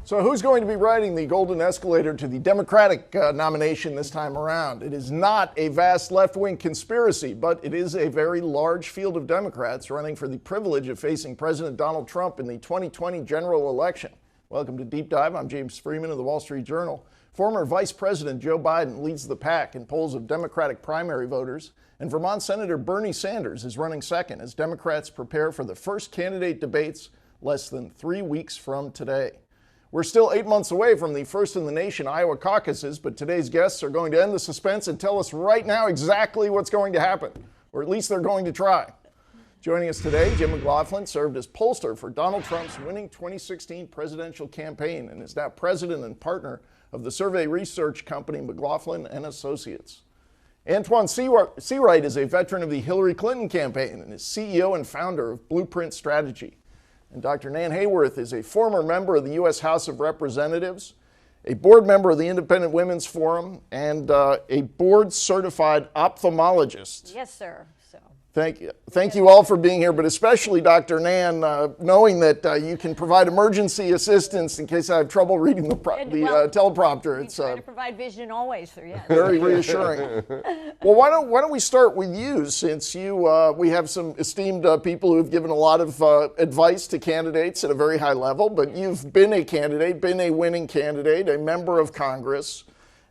So who's going to be riding the golden escalator to the Democratic nomination this time around? It is not a vast left-wing conspiracy, but it is a very large field of Democrats running for the privilege of facing President Donald Trump in the 2020 general election. Welcome to Deep Dive. I'm James Freeman of the Wall Street Journal. Former Vice President Joe Biden leads the pack in polls of Democratic primary voters, and Vermont Senator Bernie Sanders is running second as Democrats prepare for the first candidate debates less than 3 weeks from today. We're still 8 months away from the first in the nation Iowa caucuses, but today's guests are going to end the suspense and tell us right now exactly what's going to happen, or at least they're going to try. Joining us today, Jim McLaughlin served as pollster for Donald Trump's winning 2016 presidential campaign and is now president and partner of the survey research company McLaughlin and Associates. Antoine Seawright is a veteran of the Hillary Clinton campaign and is CEO and founder of Blueprint Strategy. And Dr. Nan Hayworth is a former member of the U.S. House of Representatives, a board member of the Independent Women's Forum, and a board-certified ophthalmologist. Yes, sir. Thank you all for being here, but especially Dr. Nan, knowing that you can provide emergency assistance in case I have trouble reading the teleprompter. It's try to provide vision always, sir. Yes. Very reassuring. Well, why don't we start with you, since we have some esteemed people who have given a lot of advice to candidates at a very high level, but you've been a candidate, been a winning candidate, a member of Congress.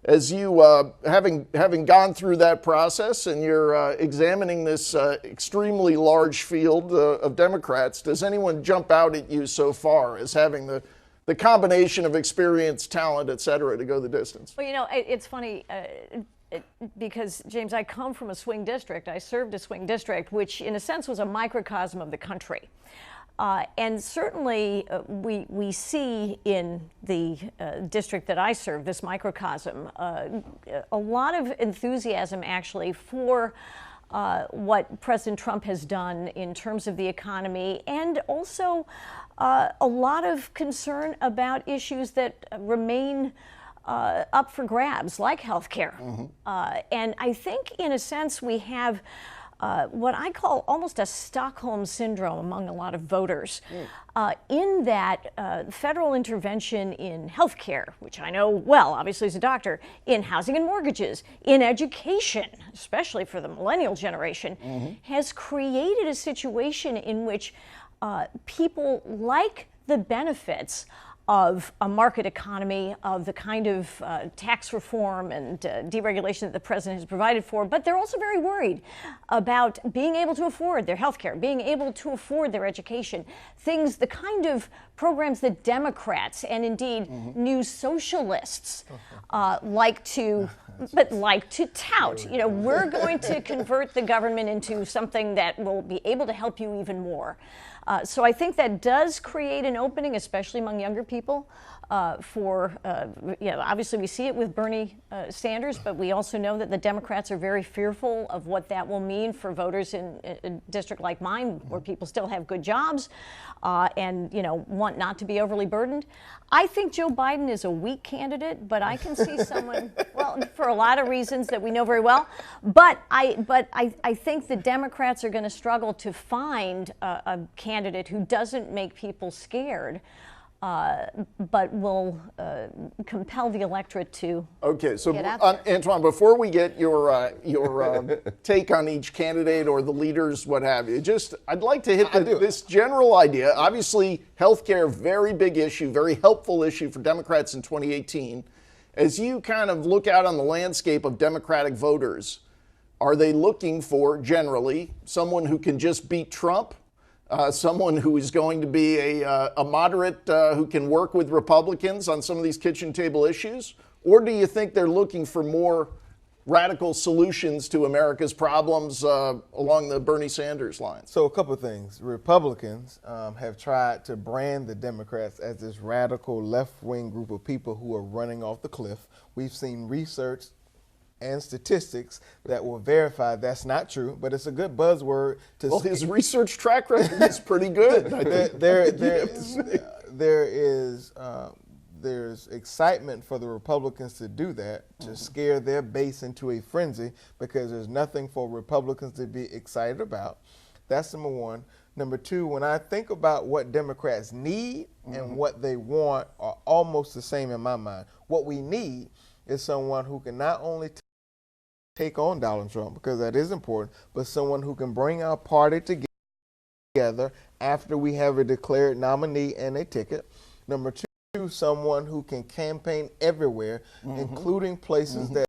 As you, having gone through that process and you're examining this extremely large field of Democrats, does anyone jump out at you so far as having the combination of experience, talent, et cetera, to go the distance? Well, you know, it's funny because, James, I come from a swing district. I served a swing district, which in a sense was a microcosm of the country. And certainly we see in the district that I serve, this microcosm, a lot of enthusiasm actually for what President Trump has done in terms of the economy, and also a lot of concern about issues that remain up for grabs, like health care. Mm-hmm. And I think in a sense we have what I call almost a Stockholm syndrome among a lot of voters, in that federal intervention in healthcare, which I know well, obviously as a doctor, in housing and mortgages, in education, especially for the millennial generation, mm-hmm. has created a situation in which people like the benefits of a market economy, of the kind of tax reform and deregulation that the president has provided for, but they're also very worried about being able to afford their health care, being able to afford their education, things, the kind of programs that Democrats and indeed mm-hmm. new socialists like to tout. You know, we're going to convert the government into something that will be able to help you even more. So I think that does create an opening, especially among younger people, obviously we see it with Bernie Sanders, but we also know that the Democrats are very fearful of what that will mean for voters in a district like mine, where people still have good jobs and, want not to be overly burdened. I think Joe Biden is a weak candidate, but I can see someone, well, for a lot of reasons that we know very well, but I think the Democrats are going to struggle to find a candidate who doesn't make people scared, but will compel the electorate to get out there. Antoine, before we get your take on each candidate or the leaders, what have you, I'd like to hit this general idea. Obviously, healthcare, very big issue, very helpful issue for Democrats in 2018. As you kind of look out on the landscape of Democratic voters, are they looking for, generally, someone who can just beat Trump? Someone who is going to be a moderate who can work with Republicans on some of these kitchen table issues? Or do you think they're looking for more radical solutions to America's problems along the Bernie Sanders lines? So a couple of things. Republicans have tried to brand the Democrats as this radical left-wing group of people who are running off the cliff. We've seen research and statistics that will verify that's not true, but it's a good buzzword to. Well, his research track record is pretty good. There's excitement for the Republicans to do that, to scare their base into a frenzy, because there's nothing for Republicans to be excited about. That's number one. Number two, when I think about what Democrats need and what they want are almost the same in my mind. What we need is someone who can not only take on Donald Trump, because that is important, but someone who can bring our party together after we have a declared nominee and a ticket. Number two, someone who can campaign everywhere, including places that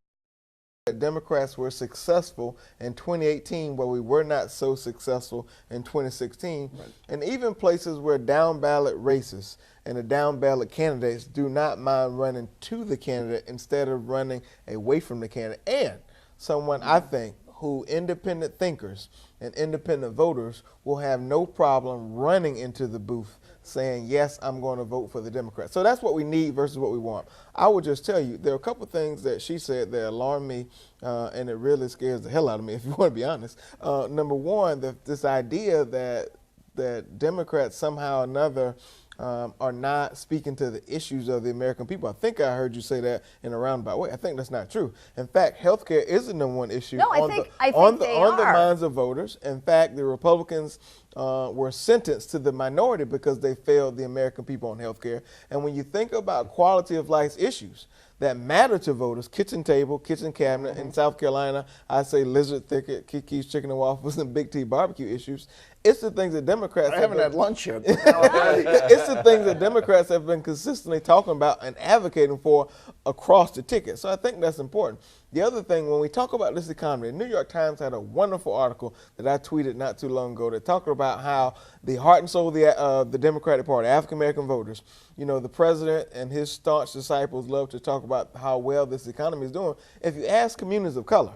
Democrats were successful in 2018 where we were not so successful in 2016, and even places where down ballot races and the down ballot candidates do not mind running to the candidate instead of running away from the candidate. And someone, I think, who independent thinkers and independent voters will have no problem running into the booth saying, yes, I'm going to vote for the Democrats. So that's what we need versus what we want. I would just tell you, there are a couple of things that she said that alarm me, and it really scares the hell out of me, if you want to be honest. Number one, this idea that Democrats somehow or another are not speaking to the issues of the American people. I think I heard you say that in a roundabout way. I think that's not true. In fact, health care is the number one issue on the minds of voters. In fact, the Republicans were sentenced to the minority because they failed the American people on health care. And when you think about quality of life issues that matter to voters, kitchen table, kitchen cabinet, in South Carolina, I say lizard thicket, Kiki's chicken and waffles, and Big T barbecue issues. It's the things that Democrats I haven't had lunch yet. It's the things that Democrats have been consistently talking about and advocating for across the ticket. So I think that's important. The other thing, when we talk about this economy, the New York Times had a wonderful article that I tweeted not too long ago that talked about how the heart and soul of the Democratic Party, African-American voters, you know, the president and his staunch disciples love to talk about how well this economy is doing. If you ask communities of color,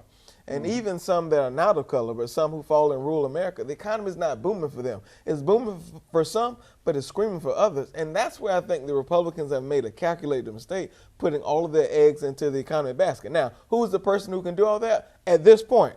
and even some that are not of color, but some who fall in rural America, the economy is not booming for them. It's booming for some, but it's screaming for others. And that's where I think the Republicans have made a calculated mistake, putting all of their eggs into the economy basket. Now, who is the person who can do all that? At this point,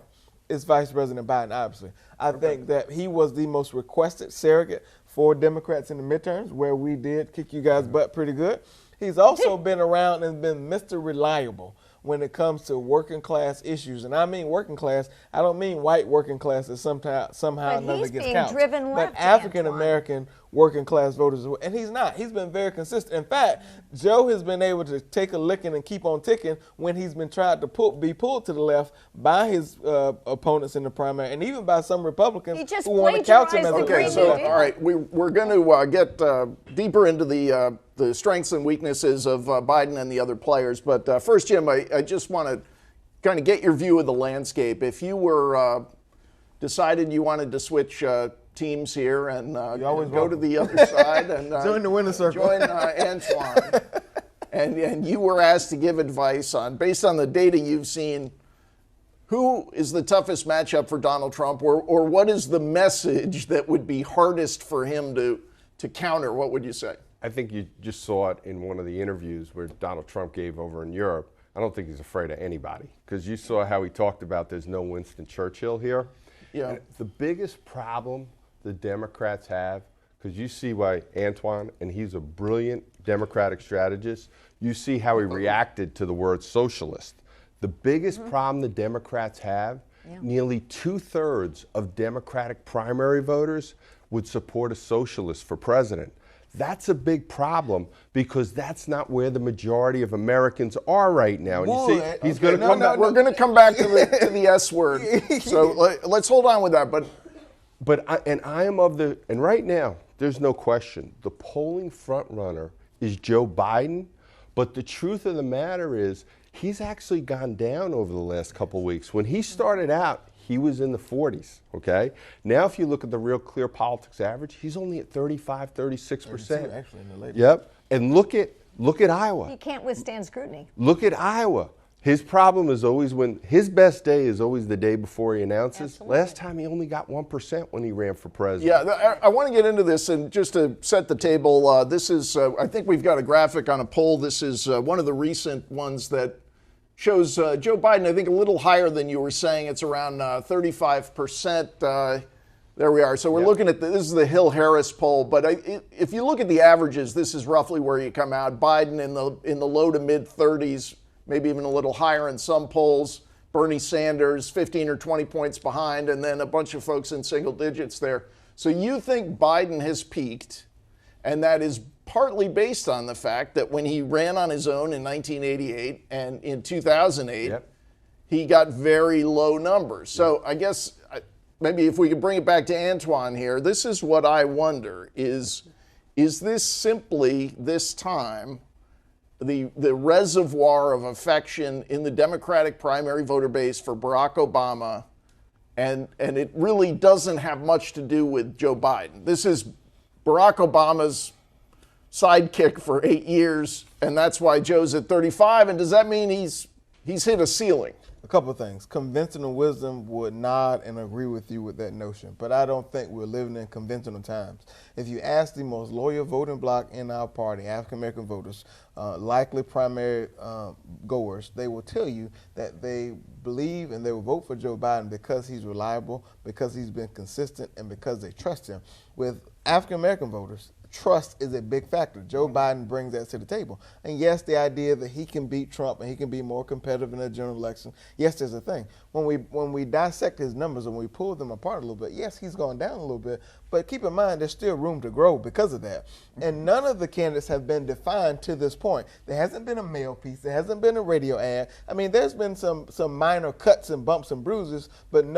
it's Vice President Biden, obviously. I think that he was the most requested surrogate for Democrats in the midterms, where we did kick you guys' butt pretty good. He's also been around and been Mr. Reliable when it comes to working class issues. And I mean working class, I don't mean white working class that somehow another gets counted. But African American working class voters, and he's not. He's been very consistent. In fact, Joe has been able to take a licking and keep on ticking when he's been tried to be pulled to the left by his opponents in the primary, and even by some Republicans who want to couch him as a okay. So all right, we're going to get deeper into the strengths and weaknesses of Biden and the other players. But first, Jim, I just want to kind of get your view of the landscape. If you were decided you wanted to switch teams here and go to the other side and join the winner circle, join Antoine, and you were asked to give advice on, based on the data you've seen, who is the toughest matchup for Donald Trump, or what is the message that would be hardest for him to counter? What would you say? I think you just saw it in one of the interviews where Donald Trump gave over in Europe. I don't think he's afraid of anybody, because you saw how he talked about there's no Winston Churchill here. Yeah. And the biggest problem the Democrats have, because you see why Antoine, and he's a brilliant Democratic strategist, you see how he reacted to the word socialist. The biggest problem the Democrats have, nearly 2/3 of Democratic primary voters would support a socialist for president. That's a big problem, because that's not where the majority of Americans are right now. And you see, he's going to come back. We're going to come back to the S word. So let's hold on with that. But I am of the, and right now, there's no question, the polling front runner is Joe Biden. But the truth of the matter is, he's actually gone down over the last couple of weeks. When he started out, he was in the 40s, okay? Now, if you look at the Real Clear Politics average, he's only at 35, 36%. Actually, in the latest. Yep. And look at Iowa. He can't withstand scrutiny. Look at Iowa. His problem is always when his best day is always the day before he announces. Absolutely. Last time he only got 1% when he ran for president. Yeah, I want to get into this, and just to set the table, this is, I think we've got a graphic on a poll. This is one of the recent ones that shows Joe Biden, I think, a little higher than you were saying. It's around 35%. There we are. So we're looking at this is the Hill-Harris poll, but if you look at the averages, this is roughly where you come out. Biden in the low to mid 30s, maybe even a little higher in some polls. Bernie Sanders 15 or 20 points behind, and then a bunch of folks in single digits there. So you think Biden has peaked, and that is partly based on the fact that when he ran on his own in 1988 and in 2008, he got very low numbers. So I guess maybe if we could bring it back to Antoine here, this is what I wonder is this simply this time the reservoir of affection in the Democratic primary voter base for Barack Obama, and it really doesn't have much to do with Joe Biden. This is Barack Obama's sidekick for 8 years, and that's why Joe's at 35. And does that mean he's hit a ceiling? A couple of things. Conventional wisdom would nod and agree with you with that notion, but I don't think we're living in conventional times. If you ask the most loyal voting bloc in our party, African American voters, likely primary goers, they will tell you that they believe and they will vote for Joe Biden because he's reliable, because he's been consistent, and because they trust him. With African American voters, trust is a big factor. Joe Biden brings that to the table. And yes, the idea that he can beat Trump and he can be more competitive in a general election, yes, there's a thing. When we dissect his numbers and we pull them apart a little bit, yes, he's gone down a little bit, but keep in mind there's still room to grow because of that. And none of the candidates have been defined to this point. There hasn't been a mail piece, there hasn't been a radio ad. I mean, there's been some minor cuts and bumps and bruises, but I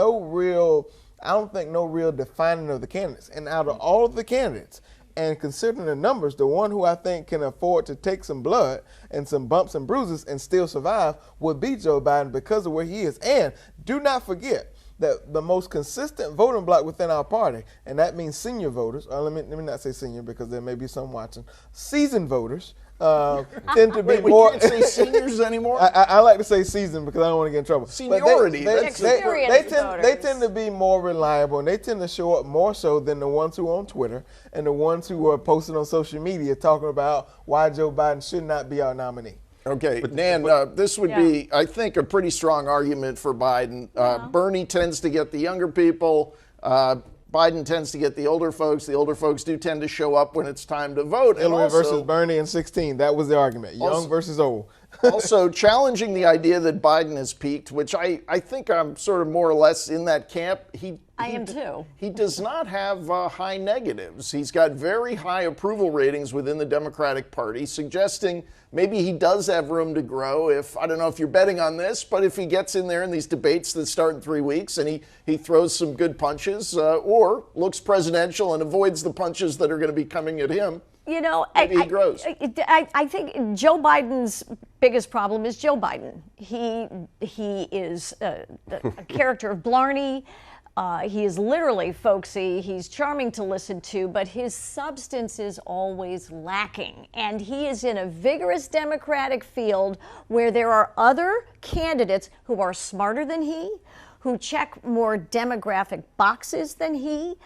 don't think no real defining of the candidates. And out of all of the candidates, and considering the numbers, the one who I think can afford to take some blood and some bumps and bruises and still survive would be Joe Biden because of where he is. And do not forget that the most consistent voting bloc within our party, and that means senior voters, or let me not say senior because there may be some watching, seasoned voters, tend to be more. We can't say seniors anymore? I like to say seasoned because I don't want to get in trouble. Seniority. They tend to be more reliable, and they tend to show up more so than the ones who are on Twitter and the ones who are posting on social media talking about why Joe Biden should not be our nominee. Okay, Nan, this would be, I think, a pretty strong argument for Biden. Bernie tends to get the younger people. Biden tends to get the older folks. The older folks do tend to show up when it's time to vote. Hillary versus Bernie in 16. That was the argument. Young versus old. Also challenging the idea that Biden has peaked, which I think I'm sort of more or less in that camp. I am too. He does not have high negatives. He's got very high approval ratings within the Democratic Party, suggesting maybe he does have room to grow if, I don't know if you're betting on this, but if he gets in there in these debates that start in 3 weeks and he throws some good punches or looks presidential and avoids the punches that are going to be coming at him. You know, maybe he grows. I think Joe Biden's biggest problem is Joe Biden. He is a character of Blarney. He is literally folksy. He's charming to listen to, but his substance is always lacking. And he is in a vigorous Democratic field where there are other candidates who are smarter than he, who check more demographic boxes than he,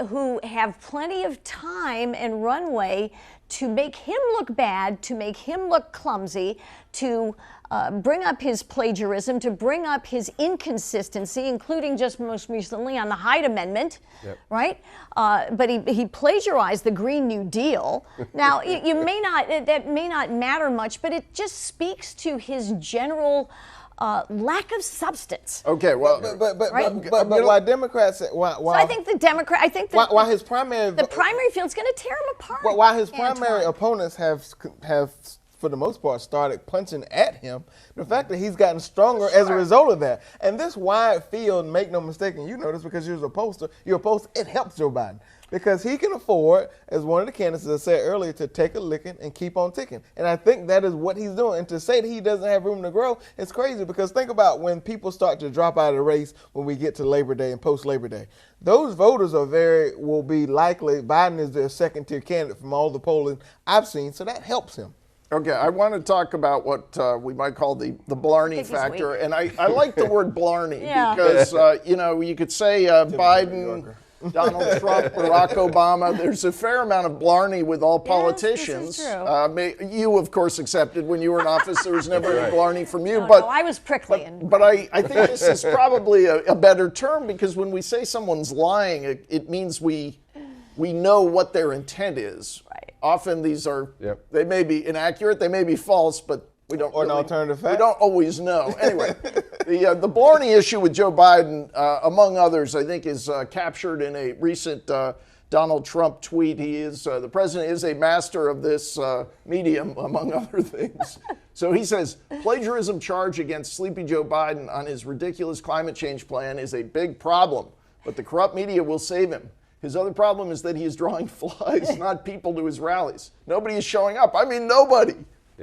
who have plenty of time and runway to make him look bad, to make him look clumsy, to bring up his plagiarism, to bring up his inconsistency, including just most recently on the Hyde Amendment, right? But he plagiarized the Green New Deal. Now, that may not matter much, but it just speaks to his general lack of substance. Okay, well, but why Democrats? I think why his primary the primary field's going to tear him apart. Why his primary opponents have for the most part started punching at him, the fact that he's gotten stronger as a result of that. And this wide field, make no mistake, and you know this because you're a pollster, it helps Joe Biden. Because he can afford, as one of the candidates I said earlier, to take a licking and keep on ticking. And I think that is what he's doing. And to say that he doesn't have room to grow is crazy, because think about when people start to drop out of the race when we get to Labor Day and post-Labor Day. Those voters will be likely, Biden is their second-tier candidate from all the polling I've seen, so that helps him. Okay, I want to talk about what we might call the Blarney factor. And I like the word Blarney because, you could say Biden, Donald Trump, Barack Obama. There's a fair amount of Blarney with all politicians. This is true. You, of course, accepted when you were in office. There was never any Blarney from you. No, but I was prickly. But I think this is probably a better term, because when we say someone's lying, it means we know what their intent is. Right. Often these are, they may be inaccurate, they may be false, but we don't Or an alternative fact. We don't always know. Anyway, The Blarney issue with Joe Biden, among others, I think is captured in a recent Donald Trump tweet. The president is a master of this medium, among other things. So he says, plagiarism charge against Sleepy Joe Biden on his ridiculous climate change plan is a big problem, but the corrupt media will save him. His other problem is that he is drawing flies, not people, to his rallies. Nobody is showing up. I mean, nobody.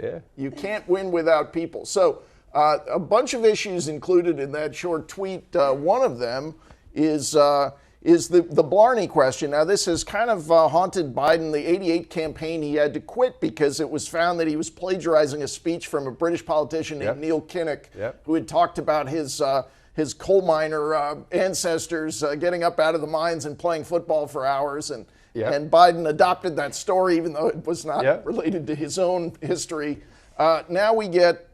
Yeah. You can't win without people. So a bunch of issues included in that short tweet. One of them is the Blarney question. Now, this has kind of haunted Biden. The '88 campaign, he had to quit because it was found that he was plagiarizing a speech from a British politician named Neil Kinnock, who had talked about his coal miner ancestors getting up out of the mines and playing football for hours. And Biden adopted that story, even though it was not related to his own history. Now we get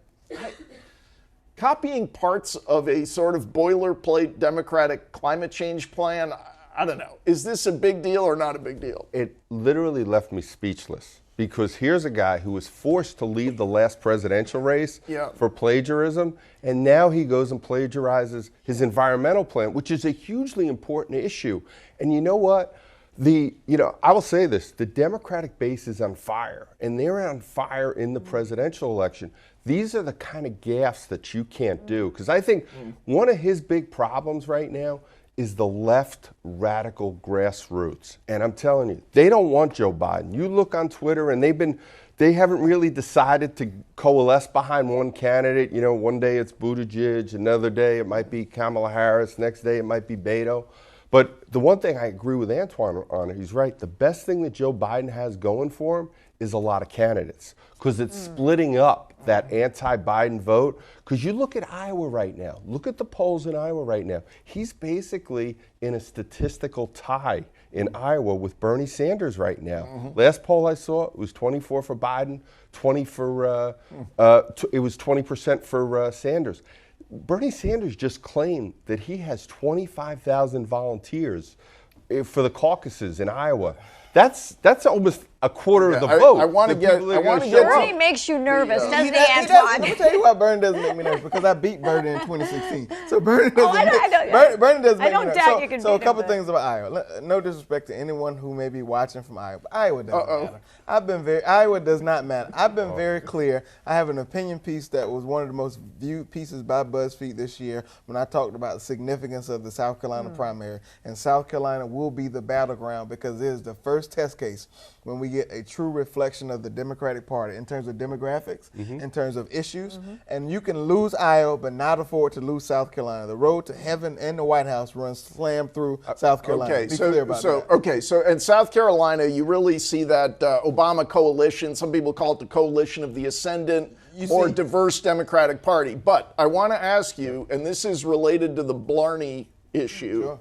copying parts of a sort of boilerplate Democratic climate change plan. I don't know. Is this a big deal or not a big deal? It literally left me speechless, because here's a guy who was forced to leave the last presidential race for plagiarism, and now he goes and plagiarizes his environmental plan, which is a hugely important issue. And you know what? I will say this, the Democratic base is on fire, and they're on fire in the presidential election. These are the kind of gaffes that you can't do, because I think one of his big problems right now is the left radical grassroots. And I'm telling you, they don't want Joe Biden. You look on Twitter, and they haven't really decided to coalesce behind one candidate. You know, one day it's Buttigieg, another day it might be Kamala Harris, next day it might be Beto. But the one thing I agree with Antoine on, he's right, the best thing that Joe Biden has going for him is a lot of candidates, because it's splitting up that anti-Biden vote. Because you look at Iowa right now, look at the polls in Iowa right now. He's basically in a statistical tie in Iowa with Bernie Sanders right now. Last poll I saw, it was 24 for Biden, 20 for, it was 20% for Sanders. Bernie Sanders just claimed that he has 25,000 volunteers for the caucuses in Iowa. That's almost a quarter of the vote. I want to get. Bernie makes you nervous, doesn't he, Antoine? Let me tell you why Bernie doesn't make me nervous, because I beat Bernie in 2016. So Bernie doesn't. Bernie doesn't make me nervous. doubt you can So a beat couple him, things about Iowa. No disrespect to anyone who may be watching from Iowa, but Iowa doesn't matter. Iowa does not matter. I've been very clear. I have an opinion piece that was one of the most viewed pieces by BuzzFeed this year when I talked about the significance of the South Carolina primary. And South Carolina will be the battleground, because it is the first test case when we get a true reflection of the Democratic Party in terms of demographics, in terms of issues. And you can lose Iowa but not afford to lose South Carolina. The road to heaven and the White House runs slam through South Carolina. Okay, Be clear about that. Okay, so in South Carolina, you really see that Obama coalition. Some people call it the coalition of the ascendant or diverse Democratic Party. But I want to ask you, and this is related to the Blarney issue. Sure.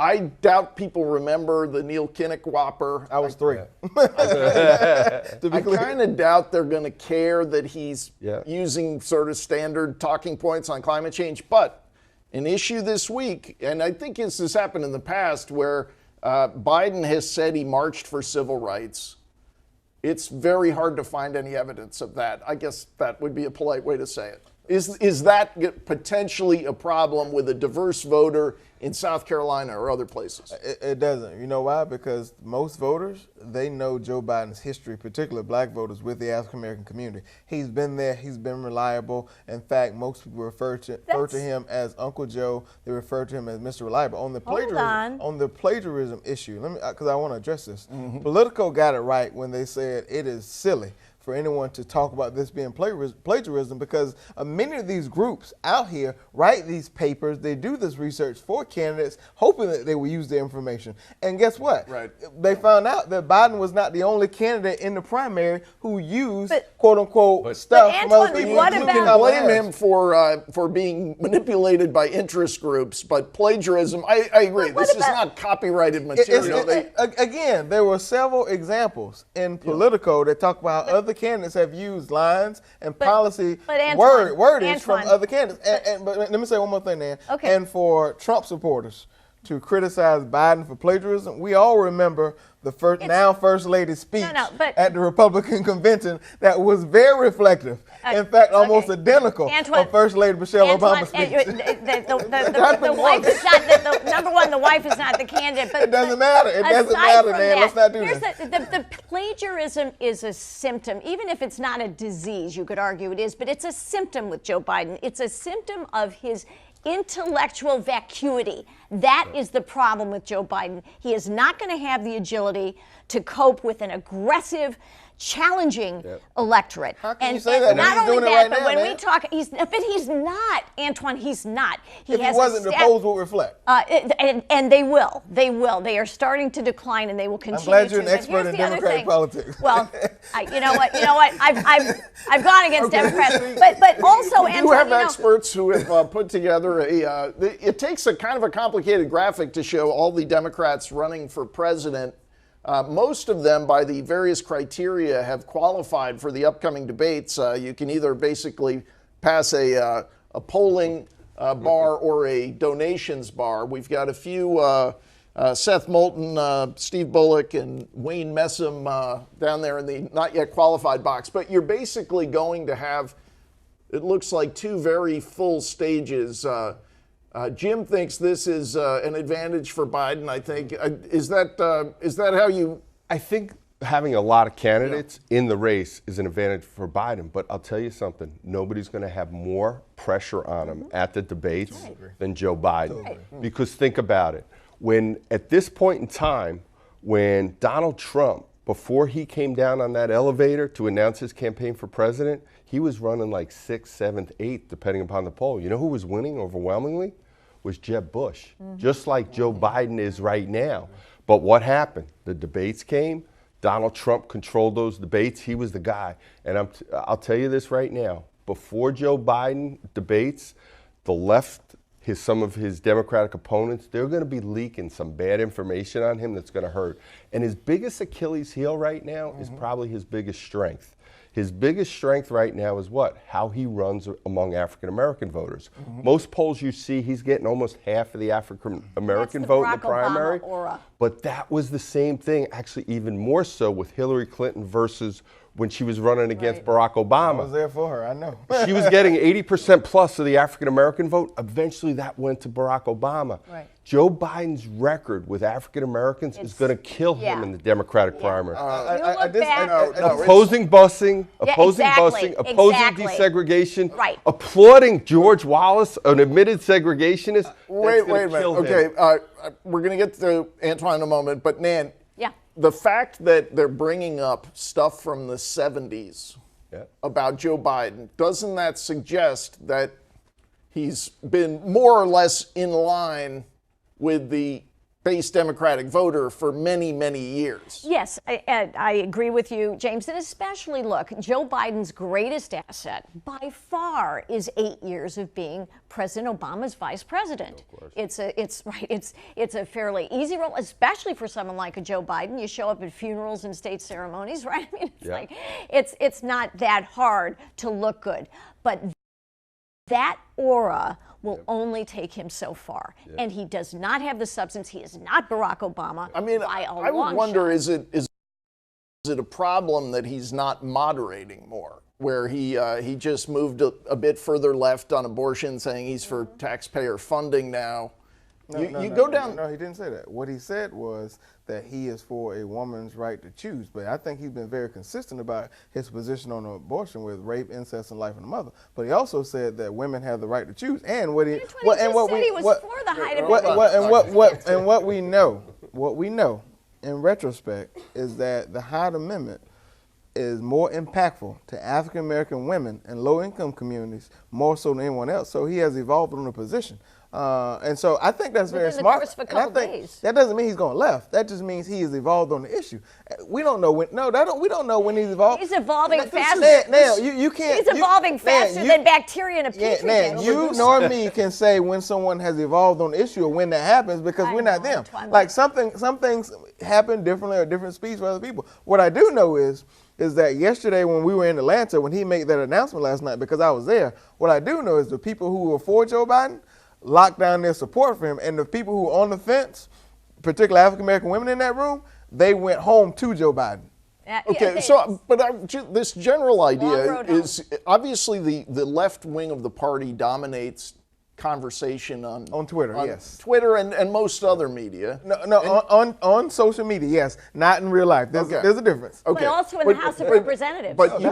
I doubt people remember the Neil Kinnock whopper. I was 3. I kind of doubt they're going to care that he's using sort of standard talking points on climate change. But an issue this week, and I think this has happened in the past, where Biden has said he marched for civil rights. It's very hard to find any evidence of that. I guess that would be a polite way to say it. Is that potentially a problem with a diverse voter in South Carolina or other places? It doesn't. You know why? Because most voters, they know Joe Biden's history, particularly black voters, with the African American community. He's been there. He's been reliable. In fact, most people refer to him as Uncle Joe. They refer to him as Mr. Reliable. On the plagiarism issue, because I want to address this. Politico got it right when they said it is silly for anyone to talk about this being plagiarism, because many of these groups out here write these papers, they do this research for candidates, hoping that they will use the information. And guess what? Right. They found out that Biden was not the only candidate in the primary who used quote-unquote stuff from other people. You can blame him for being manipulated by interest groups, but plagiarism, I agree. This is not copyrighted material. Again, there were several examples in Politico that talk about how other candidates have used lines and policy wordage from other candidates. But let me say one more thing, Nan. Okay. And for Trump supporters, to criticize Biden for plagiarism. We all remember the First Lady's speech at the Republican convention that was very reflective. In fact, almost identical of First Lady Michelle Obama's speech. The wife is not, number one, the wife is not the candidate. But it doesn't matter. It doesn't matter, man. Let's not do that. The plagiarism is a symptom. Even if it's not a disease, you could argue it is, but it's a symptom with Joe Biden. It's a symptom of his intellectual vacuity. That is the problem with Joe Biden. He is not going to have the agility to cope with an aggressive, challenging electorate. How can you say that? Not He's only doing it that, right but now, when man. we talk, but he's not, Antoine. He's not. If he wasn't, the polls will reflect. And they will. They will. They are starting to decline, and they will continue. I'm glad you're to. an expert in Democratic politics. Well, you know what? I've gone against Democrats, but also, we do have experts who have put together a. It takes a kind of a complicated graphic to show all the Democrats running for president. Most of them, by the various criteria, have qualified for the upcoming debates. You can either basically pass a polling bar or a donations bar. We've got a few, Seth Moulton, Steve Bullock, and Wayne Messam down there in the not yet qualified box. But you're basically going to have, it looks like, two very full stages. Jim thinks this is an advantage for Biden, I think. Is that how you... I think having a lot of candidates in the race is an advantage for Biden, but I'll tell you something. Nobody's going to have more pressure on him at the debates than Joe Biden. Because think about it. When, at this point in time, when Donald Trump, before he came down on that elevator to announce his campaign for president, he was running like 6th, 7th, 8th, depending upon the poll. You know who was winning overwhelmingly? Was Jeb Bush, just like Joe Biden is right now. But what happened? The debates came. Donald Trump controlled those debates. He was the guy. And I'll tell you this right now. Before Joe Biden debates, the left, some of his Democratic opponents, they're going to be leaking some bad information on him that's going to hurt. And his biggest Achilles heel right now is probably his biggest strength. His biggest strength right now is what? How he runs among African-American voters. Most polls you see, he's getting almost half of the African-American vote in the primary. But that was the same thing, actually even more so with Hillary Clinton versus when she was running against Barack Obama. I was there for her, I know. She was getting 80% plus of the African-American vote. Eventually that went to Barack Obama. Joe Biden's record with African Americans is going to kill him in the Democratic primary. Opposing busing, opposing desegregation, applauding George Wallace, an admitted segregationist. Wait a minute. Okay, we're going to get to Antoine in a moment, but Nan, the fact that they're bringing up stuff from the 70s about Joe Biden, doesn't that suggest that he's been more or less in line with the base Democratic voter for many, many years? Yes, I agree with you, James. And especially, look, Joe Biden's greatest asset by far is 8 years of being President Obama's vice president. It's a fairly easy role, especially for someone like a Joe Biden. You show up at funerals and state ceremonies, right? I mean, it's not that hard to look good. But that aura will only take him so far. And he does not have the substance. He is not Barack Obama. I mean, I would wonder, is it a problem that he's not moderating more, where he just moved a bit further left on abortion, saying he's for taxpayer funding now? No, he didn't say that. What he said was that he is for a woman's right to choose. But I think he's been very consistent about his position on abortion with rape, incest, and life of the mother. But he also said that women have the right to choose. And what he what we know in retrospect is that the Hyde Amendment is more impactful to African American women and low income communities more so than anyone else. So he has evolved on a position. And so I think that's very smart. And I think that doesn't mean he's going left. That just means he has evolved on the issue. We don't know when. We don't know when he's evolved. He's evolving faster. Now you can't. He's evolving faster than bacteria in a petri dish. You nor me can say when someone has evolved on the issue or when that happens because we're not them. Like some things happen differently or different speeds for other people. What I do know is that yesterday when we were in Atlanta, when he made that announcement last night, because I was there, what I do know is the people who were for Joe Biden lock down their support for him. And the people who were on the fence, particularly African American women in that room, they went home to Joe Biden. Okay, so this general idea road is obviously the left wing of the party dominates conversation on Twitter, yes. Twitter and most other media. On social media, yes, not in real life. There's a difference. But also in the House of Representatives. But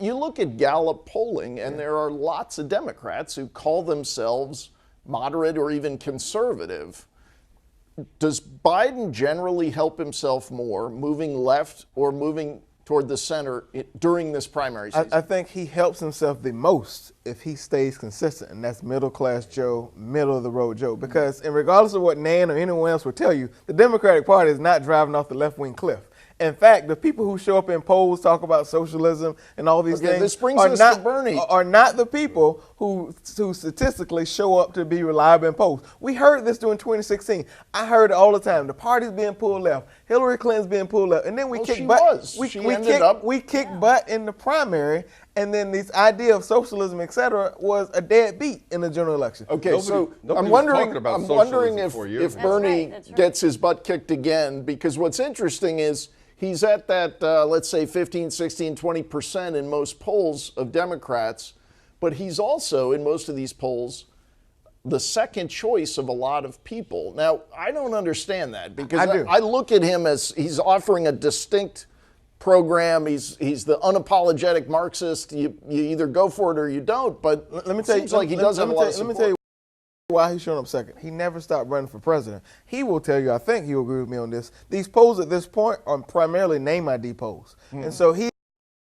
you look at Gallup polling, and there are lots of Democrats who call themselves moderate or even conservative. Does Biden generally help himself more moving left or moving toward the center during this primary season? I think he helps himself the most if he stays consistent, and that's middle class Joe, middle of the road Joe. Because regardless of what Nan or anyone else would tell you, the Democratic Party is not driving off the left wing cliff. In fact, the people who show up in polls talk about socialism and all these things this brings us to Bernie. are not the people who statistically show up to be reliable in polls. We heard this during 2016. I heard it all the time. The party's being pulled left. Hillary Clinton's being pulled left. And then we kick butt. We kicked butt in the primary, and then this idea of socialism, et cetera, was a dead beat in the general election. Okay, I'm wondering if Bernie gets his butt kicked again, because what's interesting is he's at that, let's say, 15, 16, 20% in most polls of Democrats, but he's also, in most of these polls, the second choice of a lot of people. Now, I don't understand that, because I look at him as he's offering a distinct program. He's the unapologetic Marxist. You either go for it or you don't, but let me tell you, it seems like he does have a lot of support. Let me tell you why he's showing up second. He never stopped running for president. He will tell you, I think he'll agree with me on this, these polls at this point are primarily name ID polls. And so he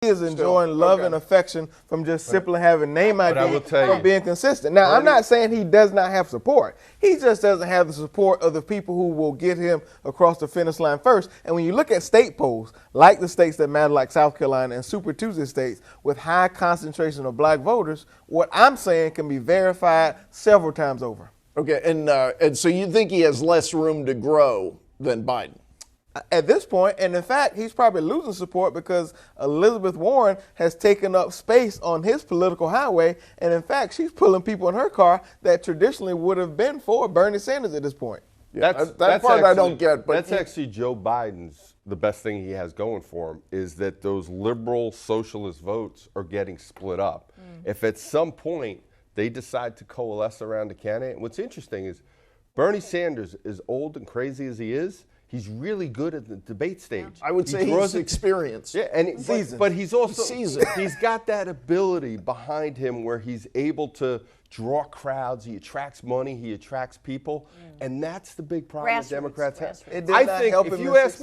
is enjoying love and affection from just simply having name ID from being consistent. Now, I'm not saying he does not have support. He just doesn't have the support of the people who will get him across the finish line first. And when you look at state polls, like the states that matter, like South Carolina and Super Tuesday states with high concentration of black voters, what I'm saying can be verified several times over. Okay, and so you think he has less room to grow than Biden? At this point, and in fact, he's probably losing support because Elizabeth Warren has taken up space on his political highway, and in fact, she's pulling people in her car that traditionally would have been for Bernie Sanders at this point. Yeah, that part actually, I don't get. But that's actually Joe Biden's, the best thing he has going for him is that those liberal socialist votes are getting split up. If at some point they decide to coalesce around a candidate, what's interesting is Bernie Sanders, as old and crazy as he is, he's really good at the debate stage. I would say he's experienced. Yeah, and but he's also seasoned. He's got that ability behind him where he's able to draw crowds. He attracts money. He attracts people, and that's the big problem that Democrats have. I think if you ask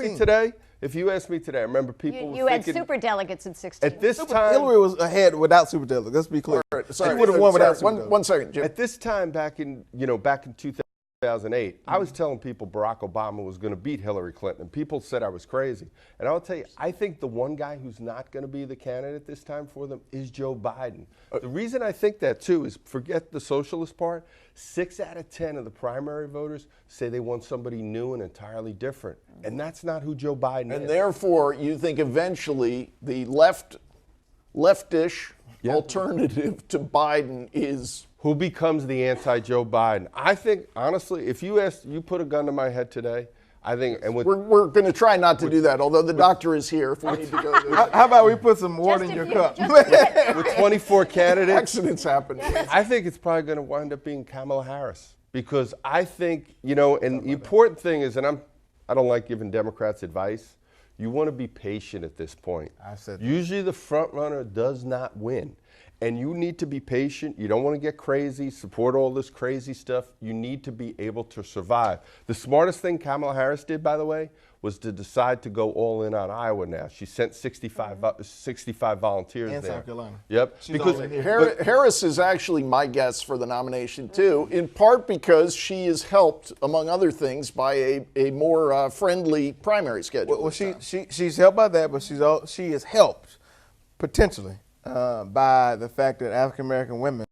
me today, I remember people. You had super delegates in 16. At this time, Hillary was ahead without super delegates. Let's be clear. Sorry, she would have won without super delegates. One second, Jim. At this time, back in 2008, I was telling people Barack Obama was going to beat Hillary Clinton, and people said I was crazy. And I'll tell you, I think the one guy who's not going to be the candidate this time for them is Joe Biden. The reason I think that, too, is forget the socialist part. 6 out of 10 of the primary voters say they want somebody new and entirely different. And that's not who Joe Biden is. And therefore, you think eventually the leftish alternative to Biden is who becomes the anti-Joe Biden. I think, honestly, if you put a gun to my head today, I think, and we're going to try not to do that, although the doctor is here if we need to go. How about we put some water in your cup? With 24 candidates. Accidents happen. I think it's probably going to wind up being Kamala Harris, because I think, and the important thing is, and I don't like giving Democrats advice, you want to be patient at this point. I said that. Usually the front runner does not win. And you need to be patient. You don't want to get crazy, support all this crazy stuff. You need to be able to survive. The smartest thing Kamala Harris did, by the way, was to decide to go all in on Iowa now. She sent 65 volunteers and there. South Carolina. Yep. Because Harris is actually my guess for the nomination, too, in part because she is helped, among other things, by a more friendly primary schedule. Well, she's helped by that, but she is helped, potentially, by the fact that African American women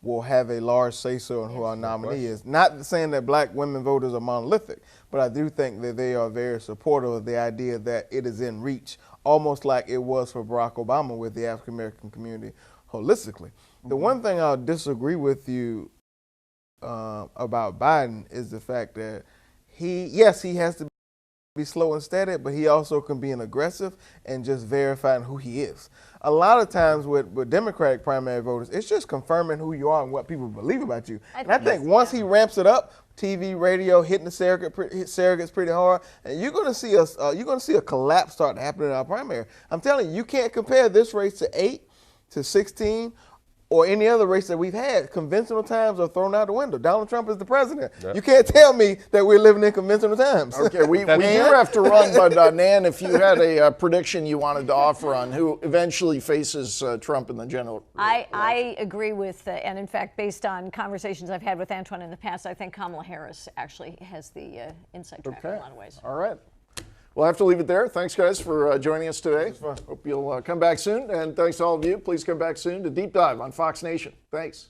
will have a large say-so in who our nominee is. Not saying that black women voters are monolithic, but I do think that they are very supportive of the idea that it is in reach, almost like it was for Barack Obama with the African American community, holistically. The one thing I'll disagree with you about Biden is the fact that he has to be slow and steady, but he also can be an aggressive and just verifying who he is. A lot of times with Democratic primary voters, it's just confirming who you are and what people believe about you. I think once he ramps it up, TV, radio, hitting the surrogates pretty hard, and you're going to see a collapse start to happen in our primary. I'm telling you, you can't compare this race to 8, to 16, or any other race that we've had. Conventional times are thrown out the window. Donald Trump is the president. Yep. You can't tell me that we're living in conventional times. Okay, we do have to run, but Nan, if you had a prediction you wanted to offer on who eventually faces Trump in the general election. I agree with, and in fact, based on conversations I've had with Antoine in the past, I think Kamala Harris actually has the inside track in a lot of ways. All right. We'll have to leave it there. Thanks, guys, for joining us today. Hope you'll come back soon. And thanks to all of you. Please come back soon to Deep Dive on Fox Nation. Thanks.